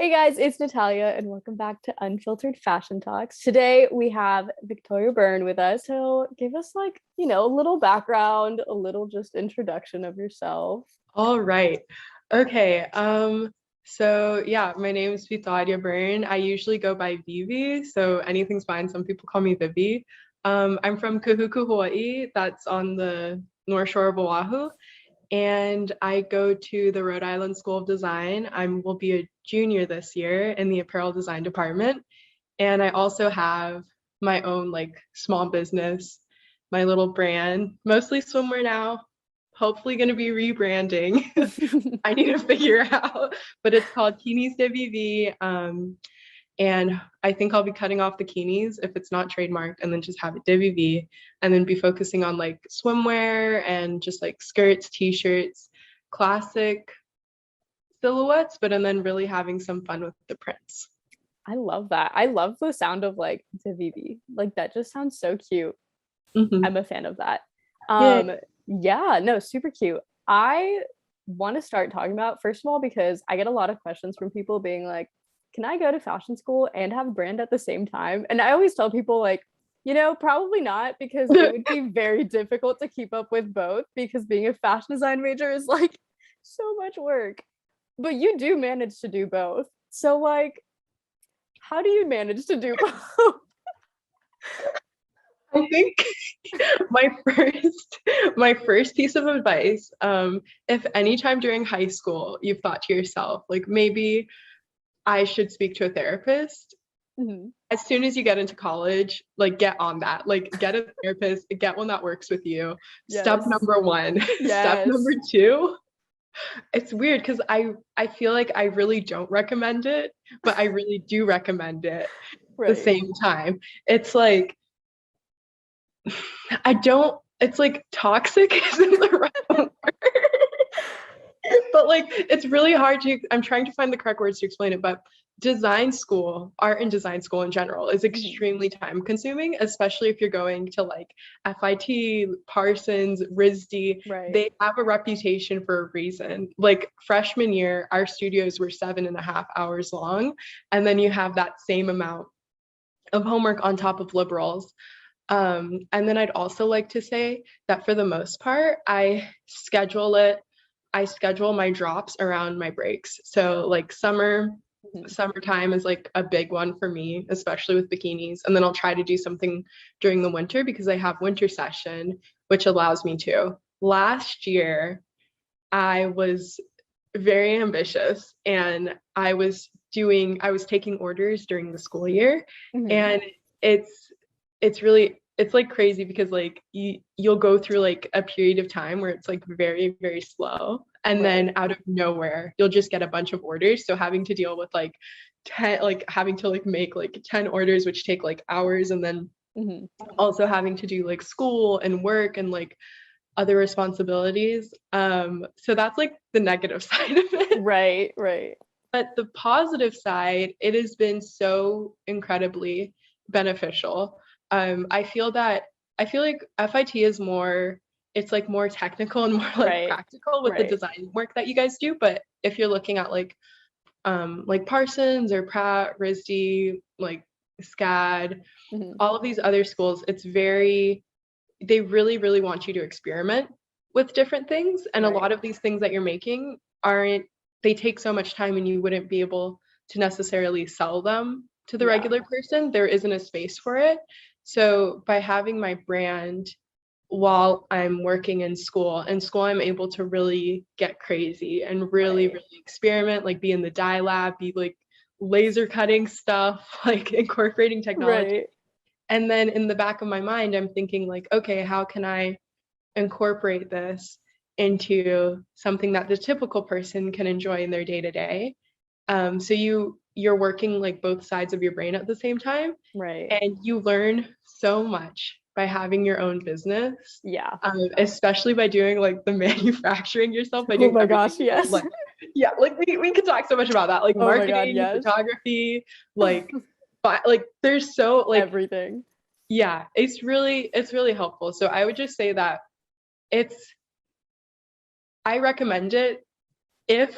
Hey guys, it's Natalia, and welcome back to Unfiltered Fashion Talks. Today we have Vitoria Byrne with us. So give us a little background, a little just introduction of yourself. All right. Okay. So yeah, my name is Vitoria Byrne. I usually go by Vivi, so anything's fine. Some people call me Vivi. I'm from Kahuku, Hawaii. That's on the North Shore of Oahu. And I go to the Rhode Island School of Design. I will be a junior this year in the apparel design department. And I also have my own small business, my little brand, mostly swimwear now. Hopefully going to be rebranding. I need to figure out, but it's called Kinis de Vivi. And I think I'll be cutting off the kinis if it's not trademarked and then just have it de Vivi and then be focusing on like swimwear and just like skirts, t-shirts, classic silhouettes, but and then really having some fun with the prints. I love that. I love the sound of like Zavivi. Like that just sounds so cute. Mm-hmm. I'm a fan of that. Yeah. Um, yeah, no, super cute. I want to start talking about, first of all, because I get a lot of questions from people being like, can I go to fashion school and have a brand at the same time? And I always tell people, like, probably not, because it would be very difficult to keep up with both, because being a fashion design major is like so much work. But you do manage to do both. So, like, how do you manage to do both? I think my first piece of advice, if anytime during high school you've thought to yourself, like maybe I should speak to a therapist, Mhm. as soon as you get into college, like get on that. Like get a therapist, get one that works with you. Step Yes. number one. Step Yes. number two. It's weird because I feel like I really don't recommend it, but I really do recommend it at the Right. same time. It's like I don't it's like toxic isn't the right word. But like it's really hard to I'm trying to find the correct words to explain it, but design school, art and design school in general is Mhm. extremely time consuming, especially if you're going to like FIT, Parsons, RISD. Right. They have a reputation for a reason. Like freshman year, our studios were 7.5 hours long, and then you have that same amount of homework on top of liberals. And then I'd also like to say that for the most part, I schedule my drops around my breaks. So like Mhm. summertime is like a big one for me, especially with bikinis. And then I'll try to do something during the winter because I have winter session, which allows me to. Last year, I was very ambitious and I was taking orders during the school year, Mhm. and it's like crazy because like you'll go through like a period of time where it's like very very slow, and Right. then out of nowhere you'll just get a bunch of orders, so having to deal with like 10, like having to like make like 10 orders which take like hours, and then Mhm. also having to do like school and work and like other responsibilities. So that's like the negative side of it. Right. Right. But the positive side, it has been so incredibly beneficial. I feel like FIT is more, it's like more technical and more like Right. practical with the Right. design work that you guys do. But if you're looking at like Parsons or Pratt, RISD, like SCAD, Mhm. all of these other schools, they really, really want you to experiment with different things. And a Right. lot of these things that you're making aren't, they take so much time and you wouldn't be able to necessarily sell them to the Yeah. regular person. There isn't a space for it. So by having my brand while I'm working in school, I'm able to really get crazy and really, Right. really experiment, like be in the dye lab, be like laser cutting stuff, like incorporating technology. Right. And then in the back of my mind, I'm thinking like, okay, how can I incorporate this into something that the typical person can enjoy in their day to day? So you're working like both sides of your brain at the same time, Right. and you learn so much by having your own business, Yeah. especially by doing like the manufacturing yourself, by Oh doing my everything gosh, yourself. yes. Like, yeah, like we could talk so much about that, like Oh my God, marketing, yes. photography, like, but like there's so like Everything. yeah, it's really helpful. So I would just say that it's I recommend it if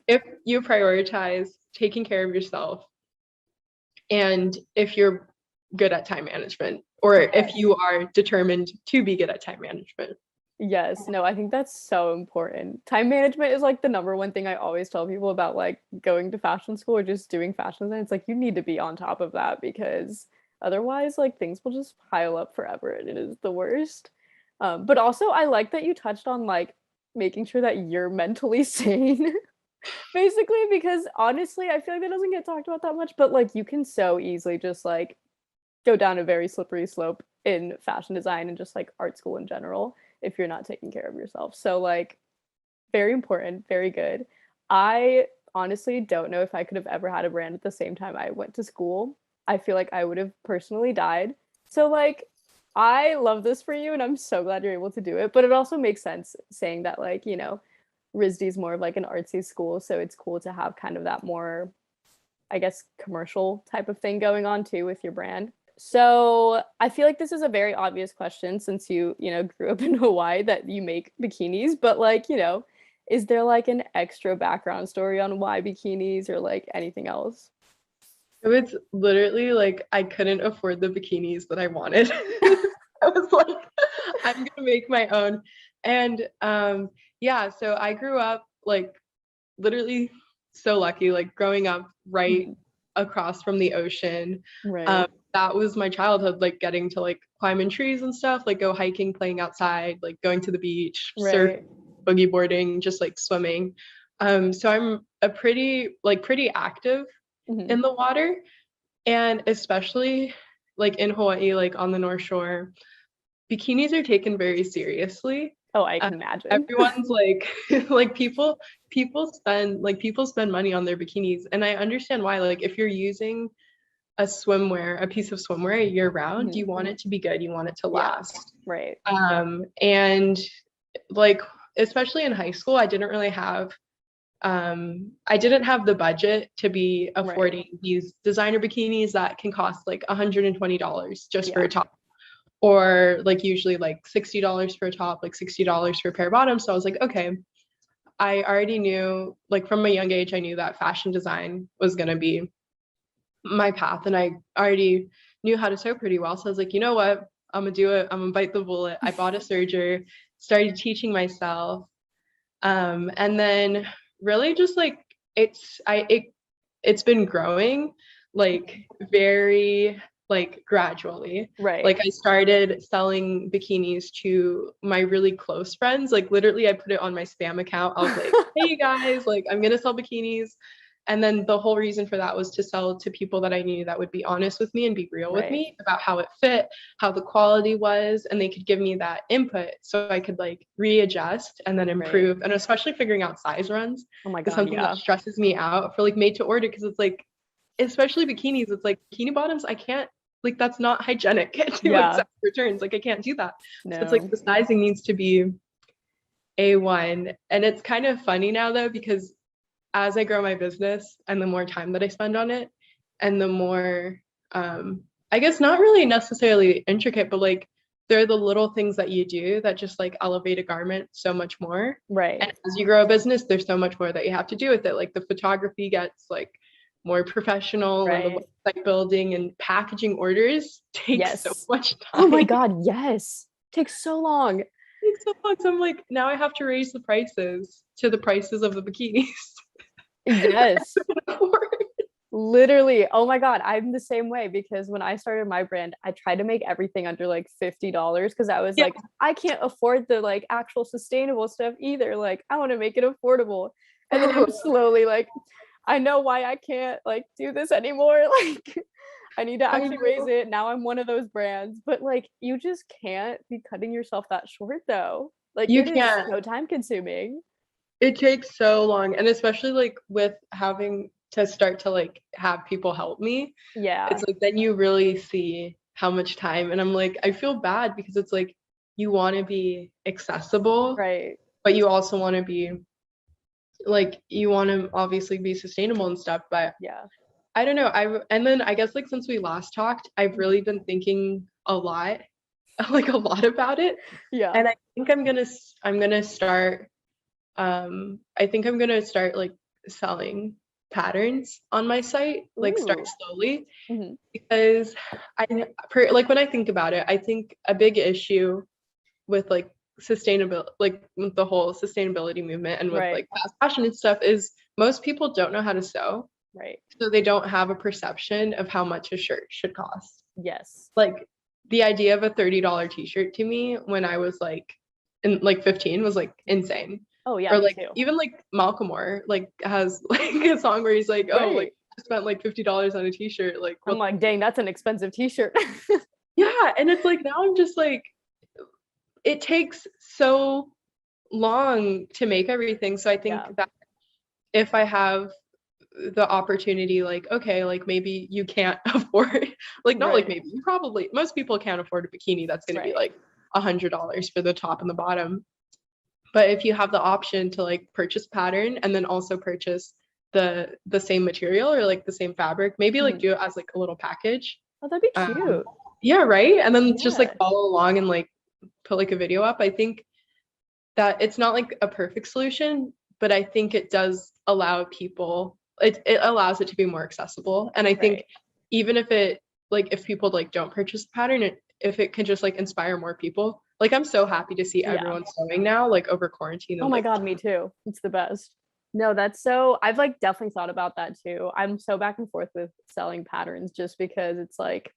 if you prioritize taking care of yourself, and if you're good at time management, or if you are determined to be good at time management. Yes, no, I think that's so important. Time management is like the number one thing I always tell people about like going to fashion school or just doing fashion design. It's like you need to be on top of that because otherwise like things will just pile up forever and it is the worst. But also I like that you touched on like making sure that you're mentally sane. Basically, because honestly, I feel like that doesn't get talked about that much, but like you can so easily just like go down a very slippery slope in fashion design and just like art school in general if you're not taking care of yourself. So like very important, very good. I honestly don't know if I could have ever had a brand at the same time I went to school. I feel like I would have personally died. So like I love this for you and I'm so glad you're able to do it, but it also makes sense saying that like, you know, RISD is more of like an artsy school, so it's cool to have kind of that more I guess commercial type of thing going on too with your brand. So I feel like this is a very obvious question since you know, grew up in Hawaii that you make bikinis, but like, you know, is there like an extra background story on why bikinis or like anything else? So it's literally like I couldn't afford the bikinis that I wanted. I was like, I'm gonna make my own. And yeah, so I grew up like literally so lucky, like growing up right Mhm. across from the ocean. Right. That was my childhood, like getting to like climb in trees and stuff, like go hiking, playing outside, like going to the beach, surf, Right. boogie boarding, just like swimming. So I'm a pretty active Mhm. in the water, and especially like in Hawaii, like on the North Shore, bikinis are taken very seriously. Oh, I Uh, can imagine. Everyone's like like people spend money on their bikinis, and I understand why. Like if you're using a piece of swimwear year round, Mhm. you want it to be good, you want it to Yeah. last. Right. And like especially in high school, I didn't have the budget to be Right. affording these designer bikinis that can cost like $120 just for Yeah. a top, or like usually like $60 for a top, like $60 for a pair of bottoms. So I was like, okay, I already knew, like from a young age, I knew that fashion design was going to be my path, and I already knew how to sew pretty well. So I was like, you know what? I'm gonna do it. I'm gonna bite the bullet. I bought a serger, started teaching myself, and then really just like it's been growing like very like gradually. Right. Like I started selling bikinis to my really close friends. Like literally I put it on my spam account. I was like, hey you guys, like I'm gonna sell bikinis. And then the whole reason for that was to sell to people that I knew that would be honest with me and be real with Right. me about how it fit, how the quality was, and they could give me that input so I could like readjust and then Right. improve. And especially figuring out size runs Oh my is God, something that yeah. stresses me out for like made to order, because it's like, especially bikinis, it's like bikini bottoms, I can't, like that's not hygienic to Yeah. accept returns. Like I can't do that. So it's like No. the sizing needs to be A1. And it's kind of funny now though, because as I grow my business and the more time that I spend on it, and the more, I guess not really necessarily intricate, but like they're the little things that you do that just like elevate a garment so much more. Right. And as you grow a business, there's so much more that you have to do with it. Like the photography gets like more professional, and the Right. website building and packaging orders take so Yes. much Oh my time. God, yes. Takes so long. Takes so long. So I'm like, now I have to raise the prices to the prices of the bikinis. Yes. Literally. Oh my God, I'm the same way because when I started my brand, I tried to make everything under like $50 because I was Yeah. like, I can't afford the like actual sustainable stuff either. Like, I want to make it affordable. And then I'm slowly like, I know why I can't like do this anymore. Like, I need to I actually raise know. it. Now I'm one of those brands, but like, you just can't be cutting yourself that short though. Like, You it is can't. so time consuming. It takes so long. And especially like with having to start to like have people help me, Yeah. it's like then you really see how much time. And I'm like, I feel bad because it's like you want to be accessible, Right. but you also want to be like, you want to obviously be sustainable and stuff. But Yeah. I don't know. And then I guess like since we last talked, I've really been thinking a lot, like a lot about it. Yeah. And I think I'm gonna start I think I'm gonna start like selling patterns on my site, like start Ooh. slowly, Hmm. because like when I think about it, I think a big issue with like sustainability, like with the whole sustainability movement and with Right. like fast fashion and stuff, is most people don't know how to sew. Right. So they don't have a perception of how much a shirt should cost. Yes. Like the idea of a $30 t-shirt to me when I was like in like 15 was like insane. Oh yeah, Or me like too. even like Macklemore like has like a song where he's like, oh, Right. like I spent like $50 on a t-shirt. Like I'm what? like, dang, that's an expensive t-shirt. Yeah, and it's like now I'm just like, it takes so long to make everything. So I Yeah. think that if I have the opportunity, like, okay, like maybe you can't afford, like not like Right. maybe, you probably, most people can't afford a bikini that's going to be Right. like $100 for the top and the bottom. But if you have the option to like purchase pattern and then also purchase the same material or like the same fabric, maybe like Mhm. do it as like a little package. Oh, that'd be um cute. yeah, right, and then just Yeah. like follow along and like put like a video up. I think that it's not like a perfect solution, but I think it does allow people, it allows it to be more accessible. And I think Right. even if it, like if people like don't purchase the pattern, if it can just like inspire more people, like I'm so happy to see Yeah. everyone sewing now, like over quarantine Oh and my like, God, me too. It's the best. No, that's so, I've like definitely thought about that too. I'm so back and forth with selling patterns just because it's like,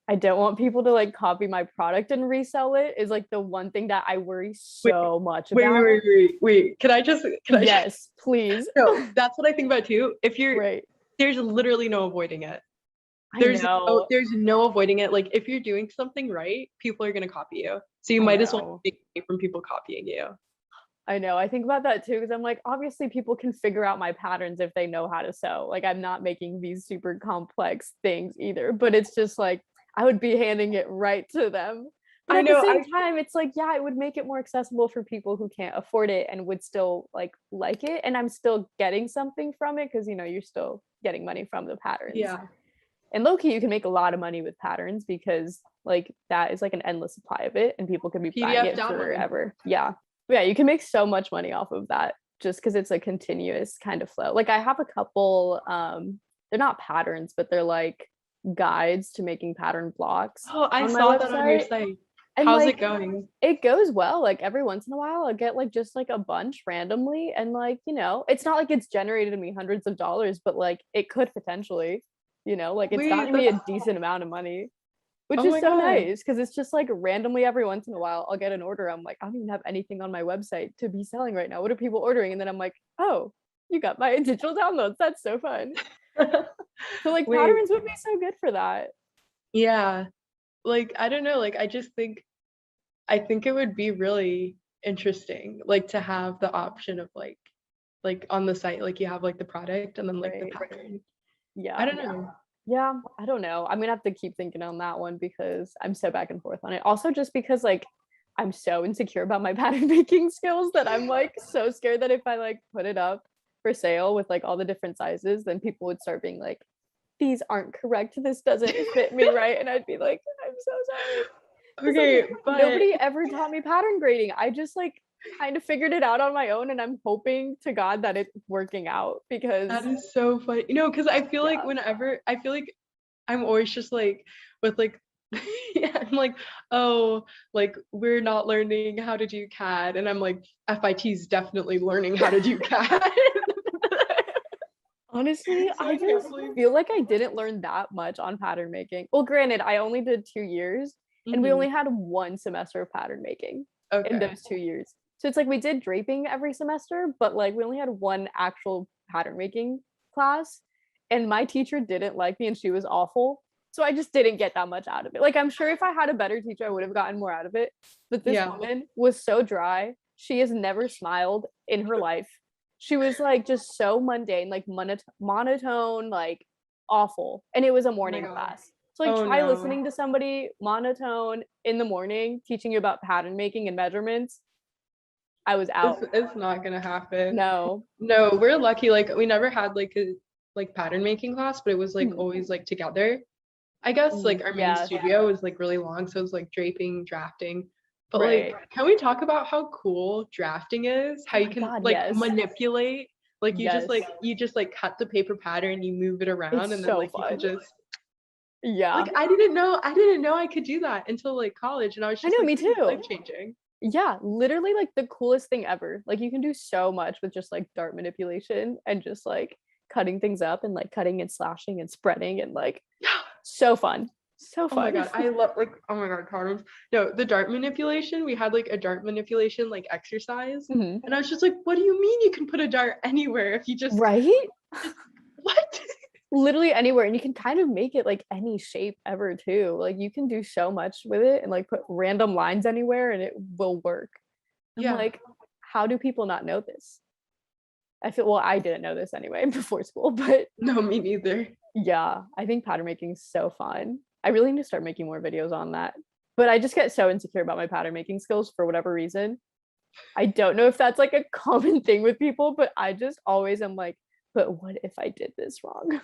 I don't want people to like copy my product and resell it is like the one thing that I worry wait, so much wait, wait, about. wait, wait, wait. Can I just Yes, please. no, that's what I think about too. If you're, Right. there's literally no avoiding it. I know. There's no avoiding it. Like if you're doing something right, people are gonna copy you. So you I might as well know. take away from people copying you. I know. I think about that too because I'm like, obviously, people can figure out my patterns if they know how to sew. Like, I'm not making these super complex things either, but it's just like I would be handing it right to them. But I at the know. same time, it's like, yeah, it would make it more accessible for people who can't afford it and would still like it. And I'm still getting something from it because, you're still getting money from the patterns. Yeah. And low key, you can make a lot of money with patterns because like that is like an endless supply of it and people can be buying PDF it download. forever. Yeah. Yeah, you can make so much money off of that just because it's a continuous kind of flow. Like I have a couple, they're not patterns, but they're like guides to making pattern blocks Oh, I on my saw that on your website. site. And How's it like going? it goes well. Like every once in a while, I'll get like just like a bunch randomly. And like, it's not like it's generated me hundreds of dollars, but like it could potentially, like it's Wait, gotten me that's, a decent amount of money, which oh is my so God. nice because it's just like randomly every once in a while I'll get an order. I'm like, I don't even have anything on my website to be selling right now. What are people ordering? And then I'm like, oh, you got my digital downloads. That's so fun. So like Wait, patterns would be so good for that. yeah. Like, I don't know. Like, I think it would be really interesting, like to have the option of like on the site, like you have like the product and then like the Right. pattern. I Yeah. don't know. Yeah. I don't know. I'm gonna have to keep thinking on that one because I'm so back and forth on it. Also, just because like I'm so insecure about my pattern making skills that I'm like so scared that if I like put it up for sale with like all the different sizes, then people would start being like, these aren't correct. This doesn't fit me right. And I'd be like, I'm so sorry. Because like Okay, but nobody ever taught me pattern grading. I just like kind of figured it out on my own and I'm hoping to God that it's working out because that is so funny. Because I feel like yeah. whenever I feel like I'm always just like with like yeah, I'm like, oh, like we're not learning how to do CAD. And I'm like, FIT's definitely learning how to do CAD. Honestly, So I I can't just believe. feel like I didn't learn that much on pattern making. Well, granted, I only did 2 years and we Mhm. only had one semester of pattern making in Okay. those 2 years. So it's like we did draping every semester, but like we only had one actual pattern making class. And my teacher didn't like me and she was awful. So I just didn't get that much out of it. Like I'm sure if I had a better teacher, I would have gotten more out of it. But this Yeah. woman was so dry. She has never smiled in her life. She was like just so mundane, like monotone, like awful. And it was a Oh my morning God. class. So like Oh try no. listening to somebody monotone in the morning teaching you about pattern making and measurements. I was It's out. it's not gonna happen. No. No, we're lucky. Like we never had like a like pattern making class, but it was like Mhm. always like together. I guess like our main Yeah, studio was like really long, so it was like draping, drafting. But like, right. can we talk about how cool drafting is? How Oh you my can God, like yes. manipulate Like Yes. you just like cut the paper pattern, you move it around, It's and then so like you can fun. just Yeah. like I didn't know I could do that until like college, and I was I just know, like, me this is too. life-changing. Yeah, literally like the coolest thing ever. Like you can do so much with just like dart manipulation and just like cutting things up and like cutting and slashing and spreading and like so fun. So Oh my fun. god, I love like oh my god, condoms. No, the dart manipulation, we had like a dart manipulation like exercise. Mhm. And I was just like, what do you mean you can put a dart anywhere if you Right? just what? Literally anywhere. And you can kind of make it like any shape ever too. Like you can do so much with it and like put random lines anywhere and it will work. I'm Yeah. like, how do people not know this? I feel well, I didn't know this anyway before school, but No, me neither. yeah, I think pattern making is so fun. I really need to start making more videos on that. But I just get so insecure about my pattern making skills for whatever reason. I don't know if that's like a common thing with people, but I just always am like, but what if I did this wrong?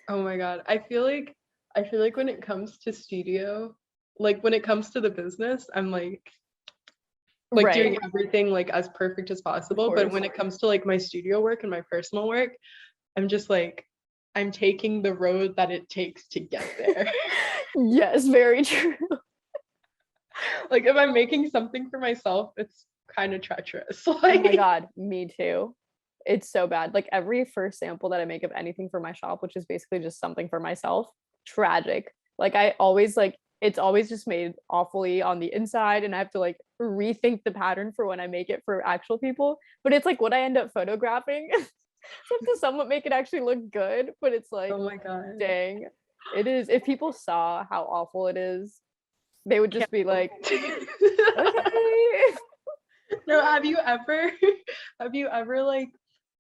Oh my god. I feel like when it comes to studio, like when it comes to the business, I'm like Right. doing everything like as perfect as Of possible. But course. when it comes to like my studio work and my personal work, I'm just like I'm taking the road that it takes to get there. Yes, very true. Like if I'm making something for myself, it's kind of treacherous. Oh my Like God, me too. It's so bad. Like every first sample that I make of anything for my shop, which is basically just something for myself, tragic. Like I always like it's always just made awfully on the inside and I have to like rethink the pattern for when I make it for actual people. But it's like what I end up photographing. So I have to somewhat make it actually look good, but it's like, oh my god. dang, it is. If people saw how awful it is, they would just be like, okay. No, have you ever like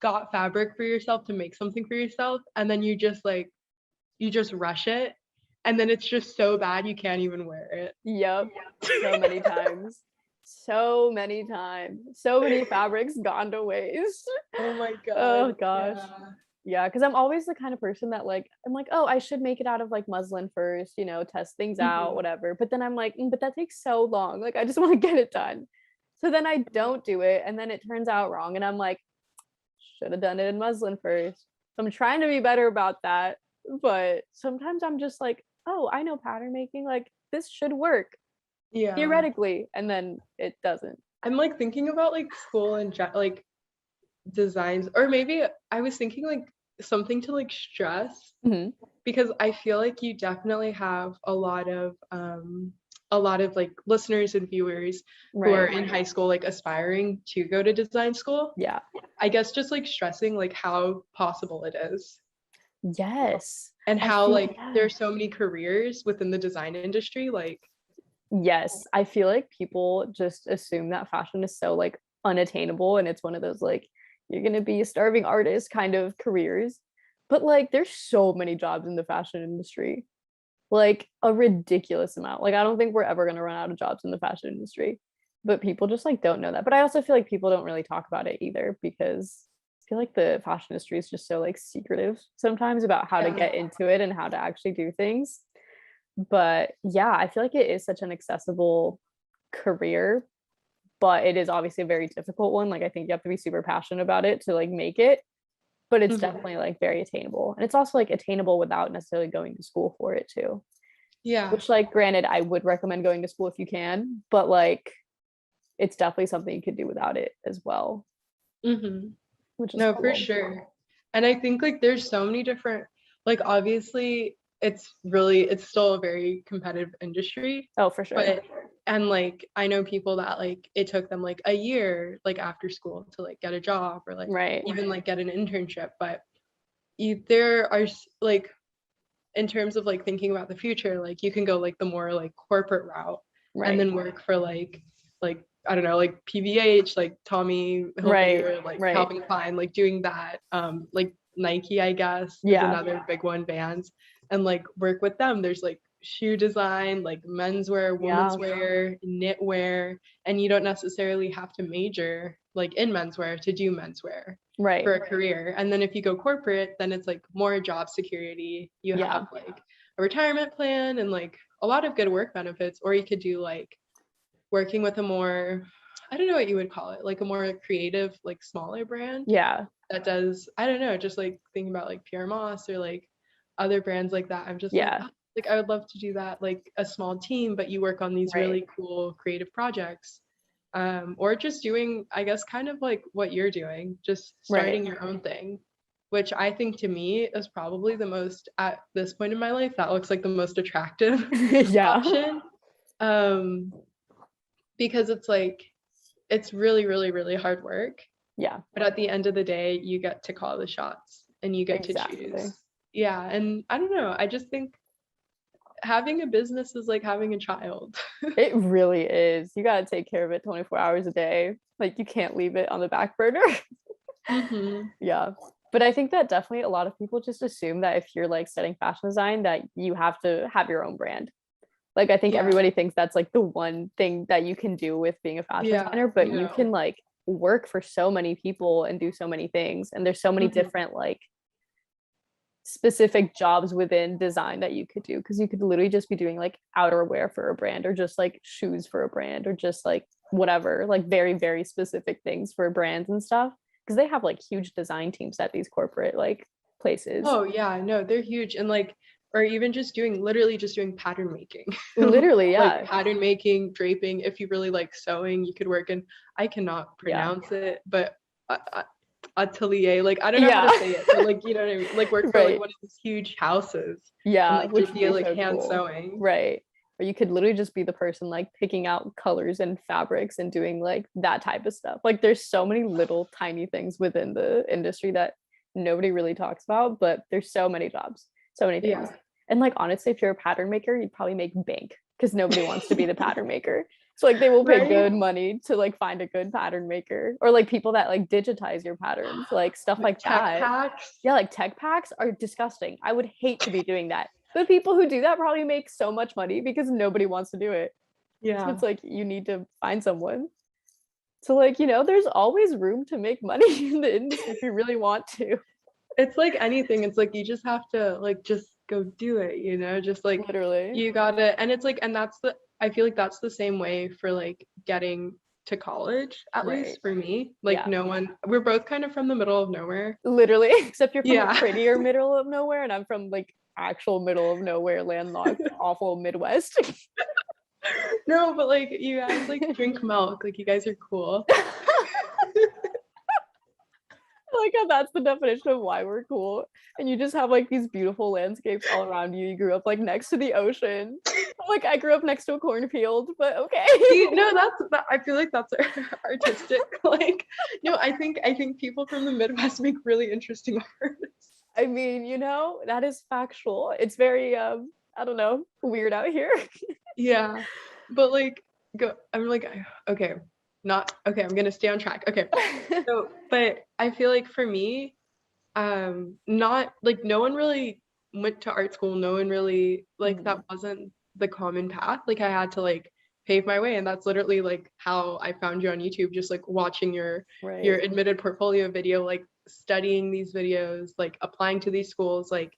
got fabric for yourself to make something for yourself and then you just rush it and then it's just so bad you can't even wear it? Yep. So many times. So many times. So many fabrics gone to waste. Oh my god. Oh gosh. Yeah. Yeah, because I'm always the kind of person that like I'm like, oh, I should make it out of like muslin first, test things out, Mhm. whatever. But then I'm like, but that takes so long. Like I just want to get it done. So then I don't do it, and then it turns out wrong, and I'm like, should have done it in muslin first. So I'm trying to be better about that, but sometimes I'm just like, oh, I know pattern making, like this should work Yeah. theoretically, and then it doesn't. I'm like thinking about like school and like designs or maybe I was thinking like something to like stress Mhm. because I feel like you definitely have a lot of like listeners and viewers who are Right. in high school like aspiring to go to design school. Yeah. I guess just like stressing like how possible it is Yes. and I how feel like yeah. there's so many careers within the design industry like Yes, I feel like people just assume that fashion is so like unattainable and it's one of those like you're going to be a starving artist kind of careers. But like there's so many jobs in the fashion industry. Like a ridiculous amount. Like I don't think we're ever going to run out of jobs in the fashion industry. But people just like don't know that. But I also feel like people don't really talk about it either because I feel like the fashion industry is just so like secretive sometimes about how to yeah. get into it and how to actually do things. But yeah, I feel like it is such an accessible career, but it is obviously a very difficult one. Like I think you have to be super passionate about it to like make it, but it's Mhm. definitely like very attainable. And it's also like attainable without necessarily going to school for it too. Yeah. Which like granted, I would recommend going to school if you can, but like it's definitely something you could do without it as well, Hmm. which is No, for cool. sure. And I think like there's so many different like obviously it's still a very competitive industry, Oh, for sure. but and like I know people that like it took them like a year like after school to like get a job or like Right. even like get an internship, but there are like in terms of like thinking about the future, like you can go like the more like corporate route and Right. then work for like I don't know, like PVH, like Tommy Right. Hilfiger, like Right. Calvin Klein, like doing that. Like Nike, I guess, is Yeah. another big one, Vans, and like work with them. There's like shoe design, like menswear, women's Yeah. wear, knitwear, and you don't necessarily have to major like in menswear to do menswear Right. for a career. And then if you go corporate, then it's like more job security. You Yeah. have like a retirement plan and like a lot of good work benefits, or you could do like working with a more, I don't know what you would call it, like a more creative, like smaller brand. Yeah. that does, I don't know, just like thinking about like Pierre Moss or like other brands like that. I'm just like, Yeah. oh, like I would love to do that, like a small team, but you work on these Right. really cool creative projects. Or just doing, I guess, kind of like what you're doing, just Right. starting your own thing, which I think to me is probably the most, at this point in my life, that looks like the most attractive Yeah. option. Um, because it's like, it's really, really, really hard work. Yeah. But at the end of the day, you get to call the shots and you get to Exactly. choose. Yeah. And I don't know. I just think having a business is like having a child. It really is. You got to take care of it 24 hours a day. Like you can't leave it on the back burner. Mm-hmm. Yeah. But I think that definitely a lot of people just assume that if you're like studying fashion design, that you have to have your own brand. Like I think Yeah. everybody thinks that's like the one thing that you can do with being a fashion Yeah. designer, but you No. can like work for so many people and do so many things. And there's so many Mm-hmm. different like specific jobs within design that you could do, because you could literally just be doing like outerwear for a brand, or just like shoes for a brand, or just like whatever, like very, very specific things for brands and stuff. Because they have like huge design teams at these corporate like places. Oh yeah, no, they're huge. And like, or even just doing, literally just doing pattern making. Literally, Like yeah. pattern making, draping. If you really like sewing, you could work in, I cannot Yeah. pronounce it, but atelier, like I don't know how Yeah. to say it, but like you know what I mean, like work for like Right. one of these huge houses and Yeah, like which just would be be like so hand cool. sewing. Right. Or you could literally just be the person like picking out colors and fabrics and doing like that type of stuff. Like there's so many little tiny things within the industry that nobody really talks about, but there's so many jobs, so many things. Yeah. And like honestly, if you're a pattern maker, you'd probably make bank, because nobody wants to be the pattern maker. So like they will pay Right? good money to like find a good pattern maker, or like people that like digitize your patterns, like stuff Like like tech that. packs. Yeah, like tech packs are disgusting. I would hate to be doing that. The people who do that probably make so much money because nobody wants to do it. So Yeah. it's like you need to find someone. So like, there's always room to make money in the industry if you really want to. It's like anything, it's like you just have to like just go do it, you know, just like Literally. you gotta, and it's like, and that's the, I feel like that's the same way for like getting to college, at Right. least for me. Like Yeah. no one, we're both kind of from the middle of nowhere. Literally. Except you're from a Yeah. prettier middle of nowhere, and I'm from like actual middle of nowhere, landlocked, awful Midwest. No, but like you guys like drink milk, like you guys are cool. Like how that's the definition of why we're cool. And you just have like these beautiful landscapes all around you. You grew up like next to the ocean. Like I grew up next to a cornfield, but okay. See, no, that's that, I feel like that's artistic. Like, no, I think people from the Midwest make really interesting art. I mean, that is factual. It's very I don't know, weird out here. Yeah. But like go I'm like okay, not okay, I'm gonna stay on track. Okay. So but I feel like for me, not like no one really went to art school. No one really like that wasn't the common path. Like I had to like pave my way. And that's literally like how I found you on YouTube, just like watching your Right. admitted portfolio video, like studying these videos, like applying to these schools. Like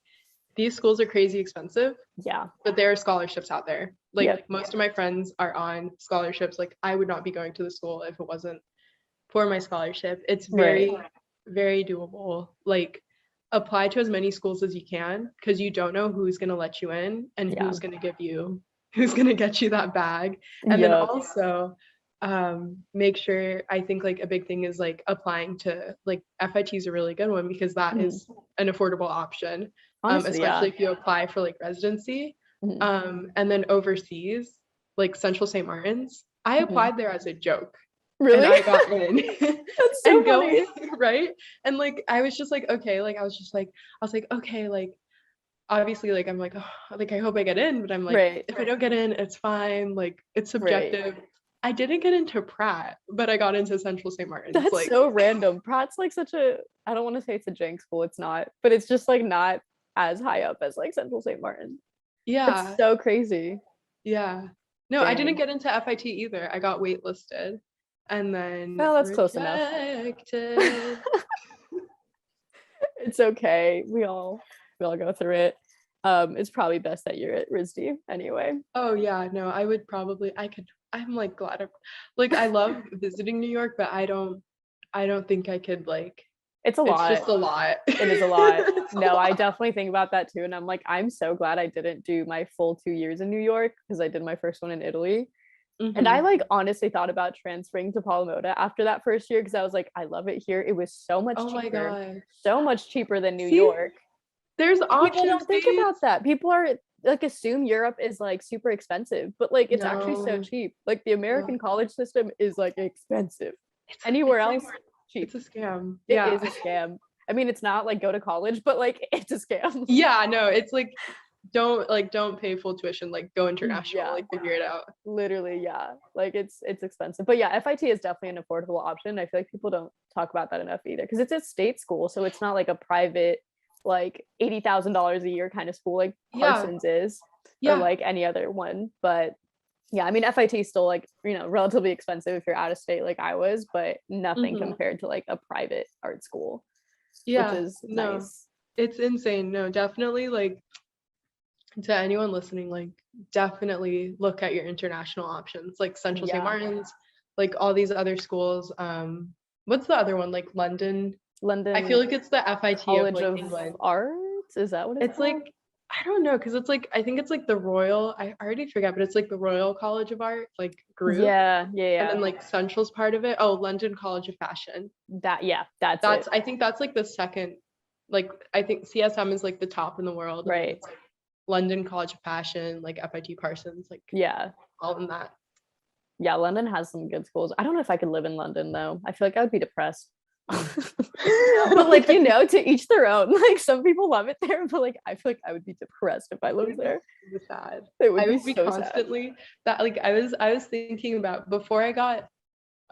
these schools are crazy expensive, Yeah. but there are scholarships out there. Like Yep. most of my friends are on scholarships. Like I would not be going to the school if it wasn't for my scholarship. It's Right. very, very doable. Like apply to as many schools as you can, because you don't know who's going to let you in and Yeah. who's going to get you that bag. And then Yep. also make sure, I think like a big thing is like applying to like FIT is a really good one, because that is an affordable option. Honestly, Especially yeah. if you apply for like residency. Mhm. And then overseas, like Central St. Martin's, I applied there as a joke. And Really? I got in. That's so And funny. going right. And like I was just like, okay, like I was like, okay, like obviously like I'm like, oh, like I hope I get in, but I'm like, Right. if I don't get in, it's fine. Like it's Right. subjective. I didn't get into Pratt, but I got into Central St. Martin's. That's Like so random. Pratt's like such a, I don't want to say it's a jank school, it's not, but it's just like not as high up as like Central St. Martin. It's yeah, so crazy. yeah. No, I didn't Dang. get into FIT either. I got waitlisted and then Well, that's close enough. rejected. It's okay. We all go through it. It's probably best that you're at RISD anyway. Oh yeah, no, I would probably I'm like glad like I love visiting New York, but I don't think I could like It's a It's lot. just a lot. It is a lot. It's a No, I lot. definitely think about that too. And I'm like, I'm so glad I didn't do my full 2 years in New York because I did my first one in Italy. And I Mhm. like honestly thought about transferring to Palamota after that first year because I was like, I love it here. It was Oh my God. so much cheaper than New See, York. there's And people options, don't think babes. about that. People are like assume Europe is like super expensive, but like it's actually so No, cheap. Like the no. American college system is like expensive. Anywhere It's like else, cheap. it's a scam. It Yeah. is a scam. I mean, it's not like go to college, but like it's a scam. Yeah, no, it's like don't pay full tuition, like go international, Yeah, like figure it out. literally, yeah. Like it's expensive. But yeah, FIT is definitely an affordable option. I feel like people don't talk about that enough either because it's a state school, so it's not like a private like $80,000 a year kind of school like Yeah, Parsons is or yeah. like any other one. But yeah, I mean FIT is still like, relatively expensive if you're out of state like I was, but nothing Hmm. compared to like a private art school, which Yeah, is no, nice. it's insane. No, definitely like to anyone listening, like definitely look at your international options, like Central St. Yeah. Martin's, like all these other schools. What's the other one? Like London. I feel London like it's the FIT of College like of England. Arts, is that what it's It's like called? I don't know, because it's like I think it's like the Royal, I already forget, but it's like the Royal College of Art, like group. Yeah, yeah, And yeah. then like Central's part of it. Oh, London College of Fashion. That's it. That's I think that's like the second, like I think CSM is like the top in the world, and then Right. it's like London College of Fashion, like FIT Parsons, like Yeah. all in that. Yeah, London has some good schools. I don't know if I could live in London though. I feel like I would be depressed. But like, to each their own. Like some people love it there, but like I feel like I would be depressed if I It lived would be there. so sad. It would I be would be so sad. constantly that like I was thinking about before I got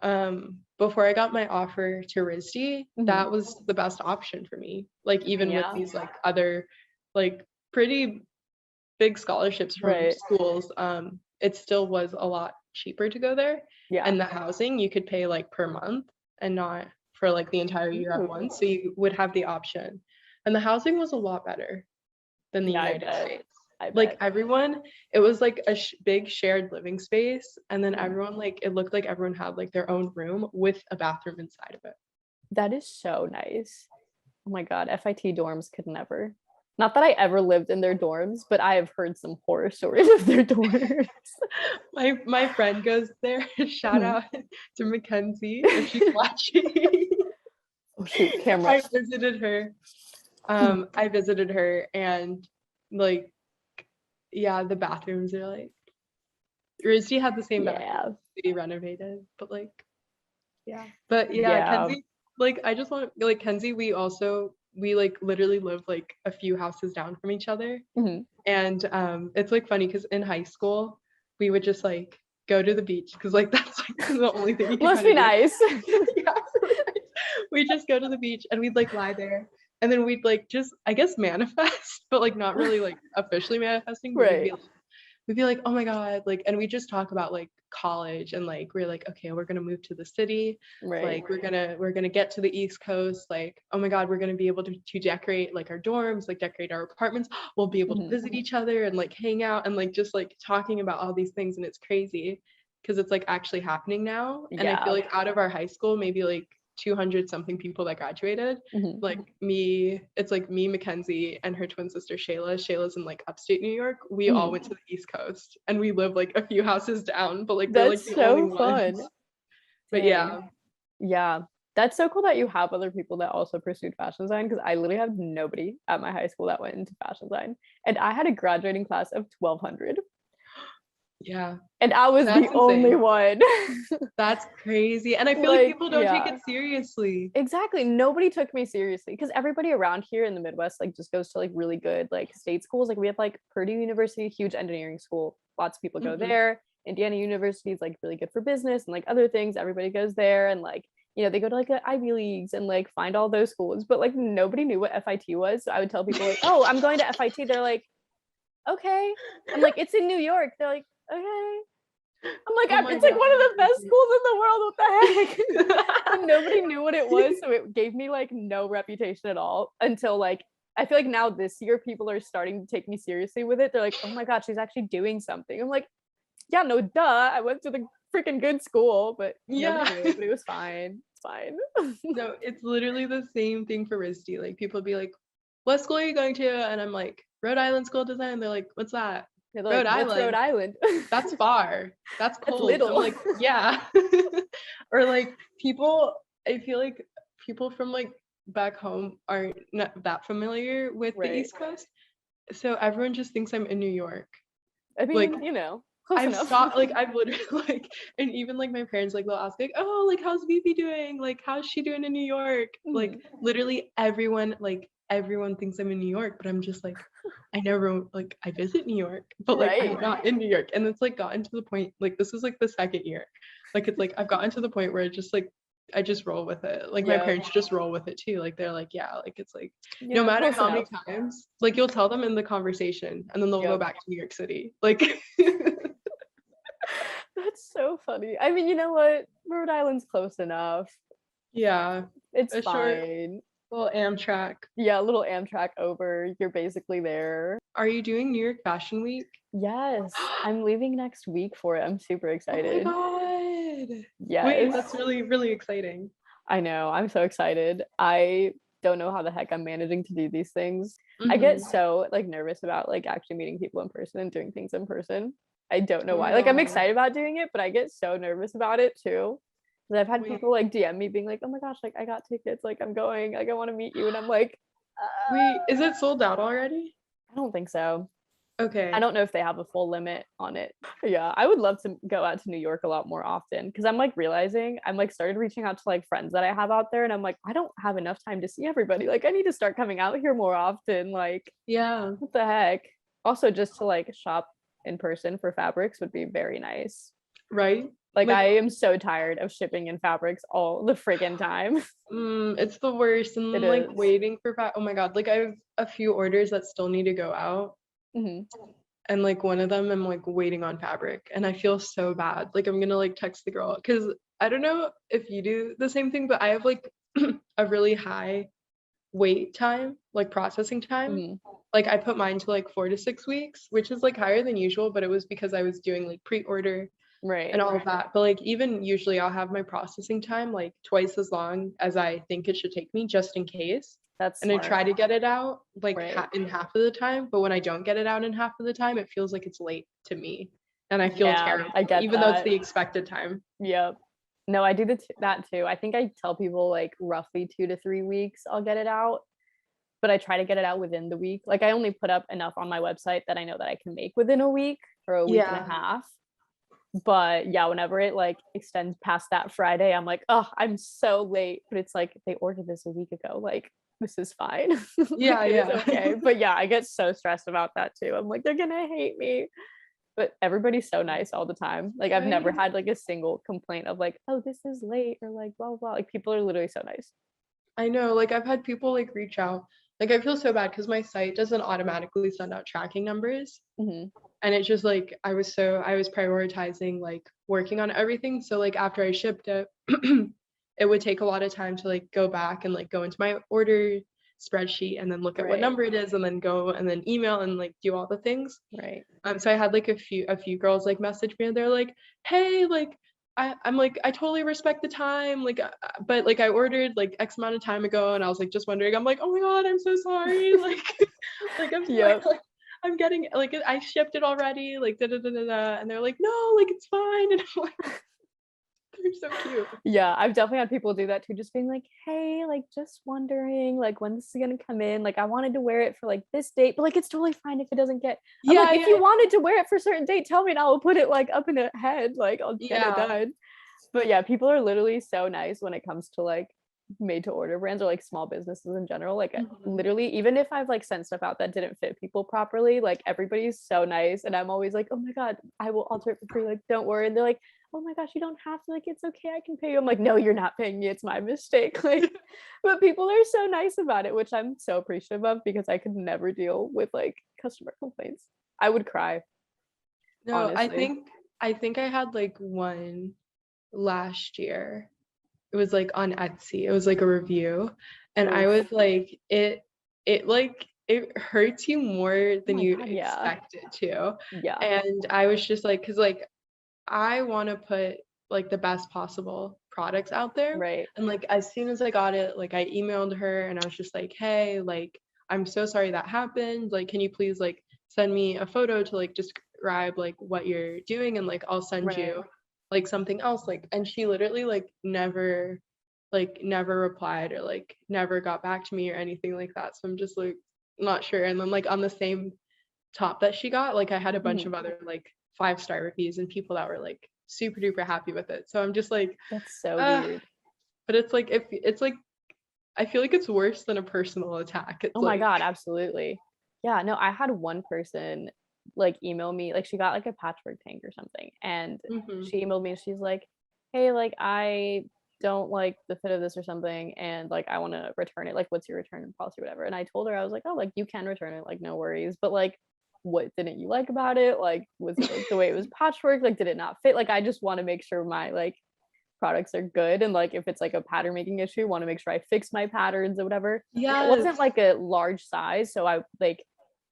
my offer to RISD, Mhm. that was the best option for me. Like even with Yeah. these like other like pretty big scholarships from Right. schools, it still was a lot cheaper to go there. Yeah. And the housing you could pay like per month and not for like the entire year at Ooh. once. So you would have the option. And the housing was a lot better than the Yeah, I United bet. States. I Like bet. everyone, it was like a big shared living space. And then Mhm. everyone, like, it looked like everyone had like their own room with a bathroom inside of it. That is so nice. Oh my God, FIT dorms could never. Not that I ever lived in their dorms, but I have heard some horror stories of their dorms. My friend goes there. Shout Mhm. out to Mackenzie if she's watching. Oh shoot, camera. I visited her. I visited her and like yeah, the bathrooms are like RISD had the same bathroom, Yeah. city renovated, but like yeah. But yeah, Yeah. Kenzie, like I just want like Kenzie, we like literally live like a few houses down from each other. Mhm. And it's like funny because in high school we would just like go to the beach because like that's like the only thing you can Must kind of be do. nice. Yeah. We just go to the beach and we'd like lie there and then we'd like just I guess manifest, but like not really like officially manifesting, but Right. we'd be like, oh my God, like, and we just talk about like college and like we're like, okay, we're gonna move to the city, Right. like we're gonna get to the East Coast, like, oh my God, we're gonna be able to decorate like our dorms, like decorate our apartments, we'll be able to Mhm. visit each other and like hang out and like just like talking about all these things, and it's crazy because it's like actually happening now. And I feel Yeah. like out of our high school, maybe like 200 something people that graduated, Mhm. like me, it's like me, Mackenzie, and her twin sister Shayla. Shayla's in like upstate New York. We all Mhm. went to the East Coast and we live like a few houses down, but like we're like That's the only so ones. fun. But Dang. yeah, Yeah. That's so cool that you have other people that also pursued fashion design because I literally have nobody at my high school that went into fashion design. And I had a graduating class of 1,200 yeah, and I was the that's only insane. one. That's crazy. And I feel like Like, people don't take yeah. it seriously. Exactly. Nobody took me seriously because everybody around here in the Midwest like just goes to like really good like state schools. Like we have like Purdue University, huge engineering school. Lots of people go Hmm. there. Indiana University is like really good for business and like other things. Everybody goes there and like they go to like the Ivy Leagues and like find all those schools. But like nobody knew what FIT was. So I would tell people like, "Oh, I'm going to FIT." They're like, "Okay." I'm like, "It's in New York." They're like, "Okay." I'm like, Oh my it's like one of God. the best schools in the world. What the heck? But nobody knew what it was, See? so it gave me like no reputation at all until like I feel like now this year people are starting to take me seriously with it. They're like, oh my God, she's actually doing something. I'm like, yeah, no, duh. I went to the freaking good school, but nobody Yeah. knew, but it was fine. fine. No, it's literally the same thing for RISD. Like people be like, what school are you going to? And I'm like, Rhode Island School of Design. They're like, what's that? They're Rhode like, what's Rhode Island. Island? That's far. That's That's cold. I'm little. like, yeah. Or like people, I feel like people from like back home aren't not that familiar with the Right. East Coast. So everyone just thinks I'm in New York. I Like mean, close I've enough. stopped, like I've literally like, and even like my parents, like they'll ask like, oh, like how's Vivi doing? Like how's she doing in New York? Like literally everyone thinks I'm in New York, but I'm just like, I never like I visit New York, but like I'm Right. not in New York. And it's like gotten to the point, like this is like the second year. Like it's like I've gotten to the point where it just like I just roll with it. Like my Yeah. parents just roll with it too. Like they're like, yeah, like it's like no Yeah, matter close how many enough. times, like you'll tell them in the conversation and then they'll go Yep. back to New York City. Like That's so funny. I mean, you know what? Rhode Island's close enough. yeah, It's a short fine. little Amtrak. Yeah, a little Amtrak over. You're basically there. Are you doing New York Fashion Week? Yes, I'm leaving next week for it. I'm super Oh my excited. god. Wait, Yes, that's really, really exciting. I know. I'm so excited. I don't know how the heck I'm managing to do these things. I get Mhm. so like nervous about like actually meeting people in person and doing things in person. I don't know Oh why. Like I'm no. excited about doing it, but I get so nervous about it too. 'Cause I've had Wait, people like DM me being like, "Oh my gosh, like I got tickets, like I'm going, like I want to meet you," and I'm like, wait, is it sold out already? I don't think so. I Okay. don't know if they have a full limit on it. Yeah, I would love to go out to New York a lot more often because I'm like realizing I'm like started reaching out to like friends that I have out there, and I'm like, I don't have enough time to see everybody. Like, I need to start coming out here more often. Like, Yeah. what the heck? Also, just to like shop in person for fabrics would be very nice. Right? Like, Like, I am so tired of shipping in fabrics all the friggin' time. it's the worst. And It then like is. waiting for oh my god, like I have a few orders that still need to go out. Mhm. And like one of them I'm like waiting on fabric and I feel so bad. Like I'm gonna like text the girl because I don't know if you do the same thing, but I have like a really high wait time, like processing time. Mhm. Like I put mine to like 4 to 6 weeks, which is like higher than usual, but it was because I was doing like pre-order Right. and all of that. But like even usually I'll have my processing time like twice as long as I think it should take me just in case. That's And I smart. try to get it out like Right. in half of the time, but when I don't get it out in half of the time, it feels like it's late to me. And I feel Yeah, terrible, I get even though it's that. the expected time. Yep. No, I do that too. I think I tell people like roughly 2 to 3 weeks I'll get it out, but I try to get it out within the week. Like I only put up enough on my website that I know that I can make within a week or a week and a Yeah. half. But yeah, whenever it like extends past that Friday, I'm like, oh, I'm so late. But it's like they ordered this a week ago. Like this is fine. Like Yeah, it is yeah. okay. But yeah, I get so stressed about that too. I'm like, they're gonna hate me. But everybody's so nice all the time. Like I've never Right? had like a single complaint of like, oh, this is late or like blah blah. Like people are literally so nice. I know, like I've had people like reach out. Like I feel so bad because my site doesn't automatically send out tracking numbers. Hmm. And it just like I was prioritizing like working on everything. So like after I shipped it, it would take a lot of time to like go back and like go into my order spreadsheet and then look at what Right. number it is and then go and then email and like do all the things. Right. So I had like a few girls like message me and they're like, hey, like I'm like I totally respect the time, like but like I ordered like X amount of time ago and I was like just wondering. I'm like, oh my god, I'm so sorry. Like like I'm sorry. Yep. Like, I'm getting like I shipped it already, like da da da da da, and they're like, no, like it's fine, and I'm like, they're so cute. Yeah, I've definitely had people do that too, just being like, hey, like just wondering like when this is gonna come in. Like I wanted to wear it for like this date, but like it's totally fine if it doesn't get. I'm like, Yeah, if you yeah, wanted to wear it for a certain date, tell me and I'll put it like up in a head, like I'll get it yeah. done. But yeah, people are literally so nice when it comes to like made to order brands or like small businesses in general. Like Mhm. literally, even if I've like sent stuff out that didn't fit people properly, like everybody's so nice. And I'm always like, oh my God, I will alter it for free. Like, don't worry. And they're like, oh my gosh, you don't have to. Like, it's okay. I can pay you. I'm like, no, you're not paying me. It's my mistake. Like, but people are so nice about it, which I'm so appreciative of because I could never deal with like customer complaints. I would cry, No, honestly. I think I had like one last year. It was like on Etsy. It was like a review, and I Oof. was like, it like it hurts you more Oh than my you'd God. Yeah. expect it to. Yeah. And I was just like, because like I want to put like the best possible products out there. Right. And like as soon as I got it, like I emailed her and I was just like, hey, like I'm so sorry that happened. Like, can you please like send me a photo to like describe like what you're doing, and like I'll send Right. you like something else. Like, and she literally never replied or like never got back to me or anything like that. So I'm just like not sure. And then like on the same top that she got, like I had a bunch Mhm. of other like 5-star reviews and people that were like super duper happy with it. So I'm just like, That's so uh, weird. but it's like if it's like I feel like it's worse than a personal attack. It's Oh my like God, absolutely. Yeah, no, I had one person like email me, like she got like a patchwork tank or something, and mhm. she emailed me and she's like, hey, like I don't like the fit of this or something, and like I want to return it. Like, what's your return policy or whatever? And I told her, I was like, oh, like you can return it, like no worries. But like, what didn't you like about it? Like, was it like the way it was patchwork? Like, did it not fit? Like, I just want to make sure my like products are good, and like if it's like a pattern making issue, want to make sure I fix my patterns or whatever. And it wasn't Yes. like a large size, so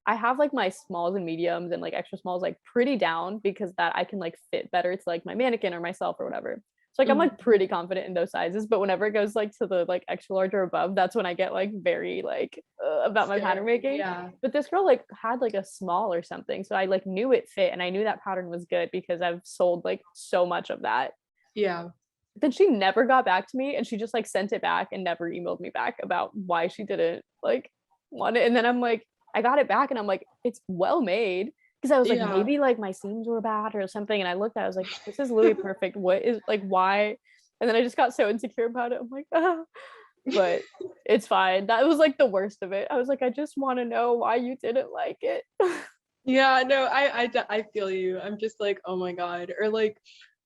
I have like my smalls and mediums and like extra smalls like pretty down, because that I can like fit better to like my mannequin or myself or whatever. So like I'm like Mhm. pretty confident in those sizes, but whenever it goes like to the like extra large or above, that's when I get like very like about my pattern Scared. making. Yeah. But this girl like had like a small or something, so I like knew it fit and I knew that pattern was good because I've sold like so much of that. Yeah. Then she never got back to me, and she just like sent it back and never emailed me back about why she didn't like want it. And then I'm like, I got it back and I'm like, it's well made. Because I was like, Yeah. maybe like my seams were bad or something. And I looked at it, I was like, this is literally perfect. What is like why? And then I just got so insecure about it. I'm like, ah, but it's fine. That was like the worst of it. I was like, I just want to know why you didn't like it. Yeah, no, I feel you. I'm just like, oh my God.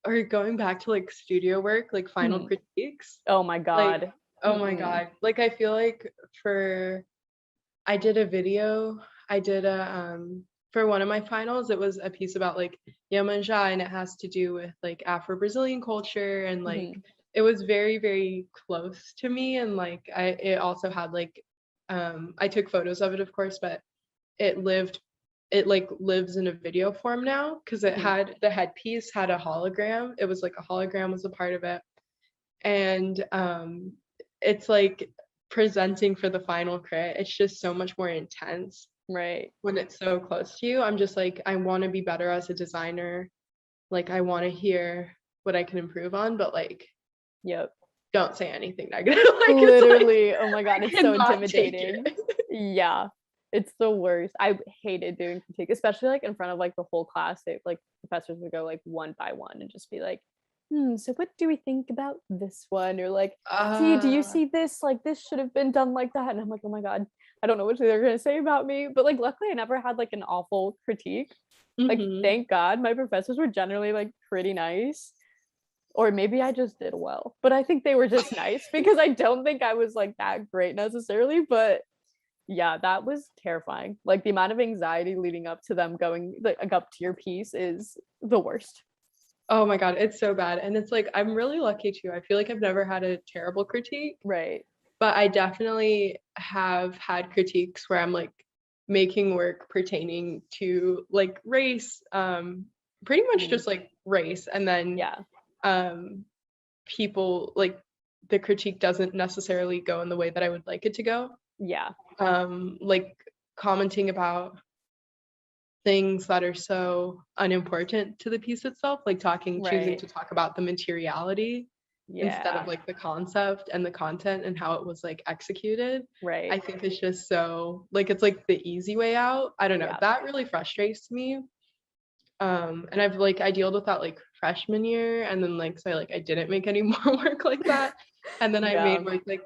Or going back to like studio work, like final Hmm. critiques. Oh my Like, God. oh my Mm-mm. God. Like I feel like for I did a video, I did a for one of my finals, it was a piece about like Yemanja, and it has to do with like Afro-Brazilian culture, and like Mhm. it was very, very close to me. And like it also had like I took photos of it, of course, but it lived it like lives in a video form now, because it Mhm. had the headpiece had a hologram. It was like a hologram was a part of it. And it's like presenting for the final crit, it's just so much more intense Right. when it's so close to you. I'm just like, I want to be better as a designer. Like I want to hear what I can improve on, but like Yep. don't say anything negative. Like it's like Literally, oh my I God, it's so cannot take intimidating. it. Yeah, it's the worst. I hated doing critique, especially like in front of like the whole class. They like professors would go like one by one and just be like, so what do we think about this one? Or like, see, do you uh see this? Like this should have been done like that. And I'm like, oh my God, I don't know what they're gonna say about me. But like luckily I never had like an awful critique. Like mhm. thank God my professors were generally like pretty nice, or maybe I just did well. But I think they were just nice because I don't think I was like that great necessarily. But yeah, that was terrifying. Like the amount of anxiety leading up to them going like up to your piece is the worst. Oh my God, it's so bad. And it's like I'm really lucky too. I feel like I've never had a terrible critique, Right. but I definitely have had critiques where I'm like making work pertaining to like race, pretty much Mm. just like race. And then Yeah. um people like the critique doesn't necessarily go in the way that I would like it to go. Yeah. Like commenting about things that are so unimportant to the piece itself, like choosing Right. to talk about the materiality instead of Yeah. like the concept and the content and how it was like executed. I Right. think it's just so like it's like the easy way out. I don't know. Yeah. That really frustrates me. And I dealt with that like freshman year, and then like so I didn't make any more work like that. And then I Yeah. made work like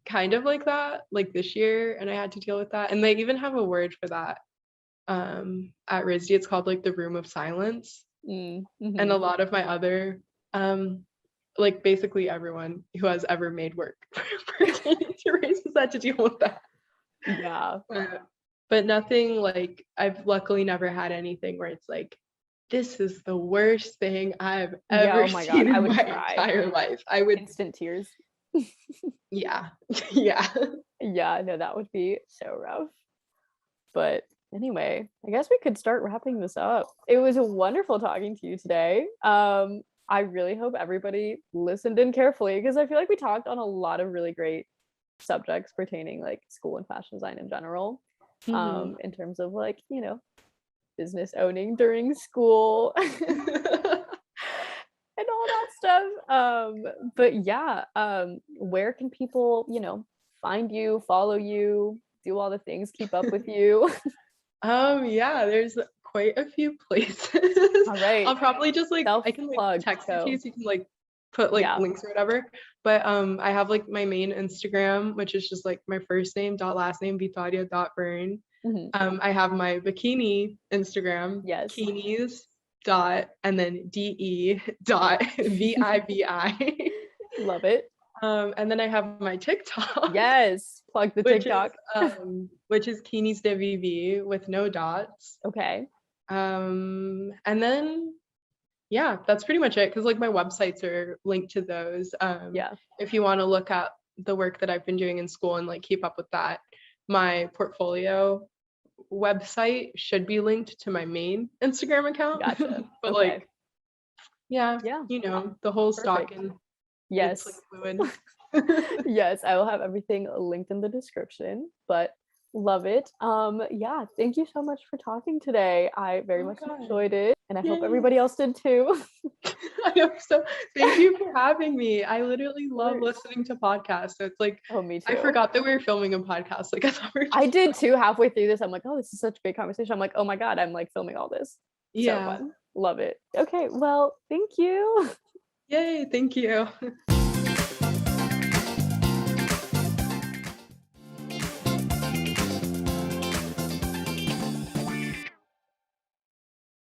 kind of like that like this year, and I had to deal with that. And they even have a word for that at RISD. It's called like the room of silence. And Mm-hmm. a lot of my other like basically everyone who has ever made work pertaining to race has had to deal with that. Yeah. But nothing like I've luckily never had anything where it's like this is the worst thing I've Yeah. ever Oh my God, seen I in would my cry. entire life. I would, Instant tears. yeah, yeah. Yeah, I know that would be so rough. But anyway, I guess we could start wrapping this up. It was wonderful talking to you today. I really hope everybody listened in carefully because I feel like we talked on a lot of really great subjects pertaining like school and fashion design in general. In terms of like, business owning during school and all that stuff. But yeah, where can people, find you, follow you, do all the things, keep up with you? Yeah, there's quite a few places. All right. I'll probably just like I can like Self-plug, text it so to you so you can like put like yeah. links or whatever. But I have like my main Instagram, which is just like my first name dot last name Vitoria.Byrne. Mhm. I have my bikini Instagram, Yes. bikinis dot and then de dot vivi. Love it. And then I have my TikTok, Yes. Plug the which TikTok. is Kinis de Vivi with no dots. Okay. And then yeah, that's pretty much it because like my websites are linked to those. Yeah. If you want to look at the work that I've been doing in school and like keep up with that, my portfolio website should be linked to my main Instagram account. Gotcha. But Okay. like yeah, the whole stock Perfect. and Yes. it's like fluid. Yes, I will have everything linked in the description, but love it. Yeah, thank you so much for talking today. I very Oh my much God. enjoyed it, and I hope Yay. everybody else did too. I hope so. Thank you for having me. I literally love course. listening to podcasts. So it's like Oh, me too. I forgot that we were filming a podcast. Like I thought we were just I did too halfway through this. I'm like, oh, this is such a great conversation. I'm like, oh my God, I'm like filming all this. Yeah. So fun. Love it. Okay, well, thank you. Yay, thank you.